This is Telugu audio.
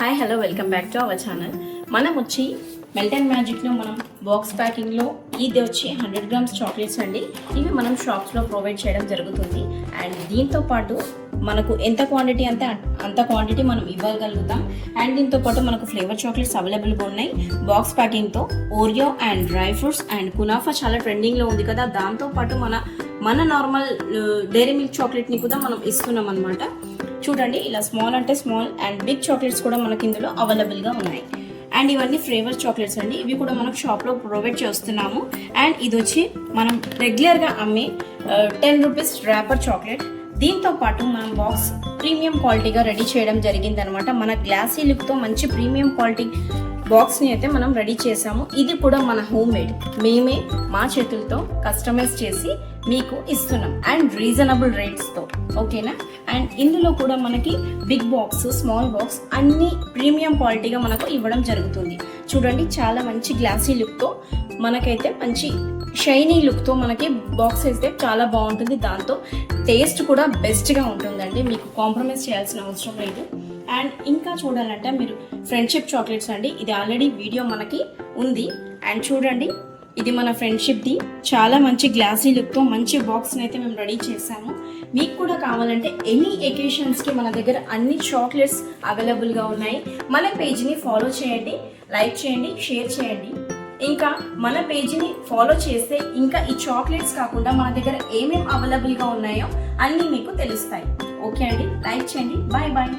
Hi hello welcome back to our channel. మనం వచ్చి మెల్ట్ అండ్ మ్యాజిక్లో మనం బాక్స్ ప్యాకింగ్లో ఇది వచ్చి 100 grams చాక్లెట్స్ అండి. ఇవి మనం షాప్స్లో ప్రొవైడ్ చేయడం జరుగుతుంది. అండ్ దీంతో పాటు మనకు ఎంత క్వాంటిటీ అంత క్వాంటిటీ మనం ఇవ్వగలుగుతాం. అండ్ దీంతో పాటు మనకు ఫ్లేవర్ చాక్లెట్స్ అవైలబుల్గా ఉన్నాయి. బాక్స్ ప్యాకింగ్తో Oreo and dry fruits and కునాఫా చాలా ట్రెండింగ్లో ఉంది కదా. దాంతోపాటు మన నార్మల్ డైరీ మిల్క్ చాక్లెట్ని కూడా మనం ఇస్తున్నాం అనమాట. చూడండి, ఇలా స్మాల్ అంటే స్మాల్ అండ్ బిగ్ చాక్లెట్స్ కూడా మనకి ఇందులో అవైలబుల్గా ఉన్నాయి. అండ్ ఇవన్నీ ఫ్లేవర్ చాక్లెట్స్ అండి. ఇవి కూడా మనకు షాప్లో ప్రొవైడ్ చేస్తున్నాము. అండ్ ఇది వచ్చి మనం రెగ్యులర్గా అమ్మే 10 rupees ర్యాపర్ చాక్లెట్. దీంతో పాటు మనం బాక్స్ ప్రీమియం క్వాలిటీగా రెడీ చేయడం జరిగింది అనమాట. మన గ్లాసీ లుక్తో మంచి ప్రీమియం క్వాలిటీ బాక్స్ని అయితే మనం రెడీ చేసాము. ఇది కూడా మన హోమ్ మేడ్, మేమే మా చేతులతో కస్టమైజ్ చేసి మీకు ఇస్తున్నాం అండ్ రీజనబుల్ రేట్స్తో, ఓకేనా. అండ్ ఇందులో కూడా మనకి బిగ్ బాక్స్, స్మాల్ బాక్స్ అన్ని ప్రీమియం క్వాలిటీగా మనకు ఇవ్వడం జరుగుతుంది. చూడండి, చాలా మంచి గ్లాసీ లుక్తో మనకైతే మంచి షైనీ లుక్తో మనకి బాక్స్ అయితే చాలా బాగుంటుంది. దాంతో టేస్ట్ కూడా బెస్ట్గా ఉంటుందండి. మీకు కాంప్రమైజ్ చేయాల్సిన అవసరం లేదు. అండ్ ఇంకా చూడాలంటే మీరు ఫ్రెండ్షిప్ చాక్లెట్స్ అండి. ఇది ఆల్రెడీ వీడియో మనకి ఉంది. అండ్ చూడండి, ఇది మన ఫ్రెండ్షిప్ది చాలా మంచి గ్లాసీ లుక్తో మంచి బాక్స్ని అయితే మేము రెడీ చేసాము. మీకు కూడా కావాలంటే ఎనీ ఎకేషన్స్కి మన దగ్గర అన్ని చాక్లెట్స్ అవైలబుల్గా ఉన్నాయి. మన పేజ్ని ఫాలో చేయండి, లైక్ చేయండి, షేర్ చేయండి. ఇంకా మన పేజీని ఫాలో చేస్తే ఇంకా ఈ చాక్లెట్స్ కాకుండా మన దగ్గర ఏమేమి అవైలబుల్గా ఉన్నాయో అన్నీ మీకు తెలుస్తాయి. ఓకే అండి, లైక్ చేయండి. Bye bye.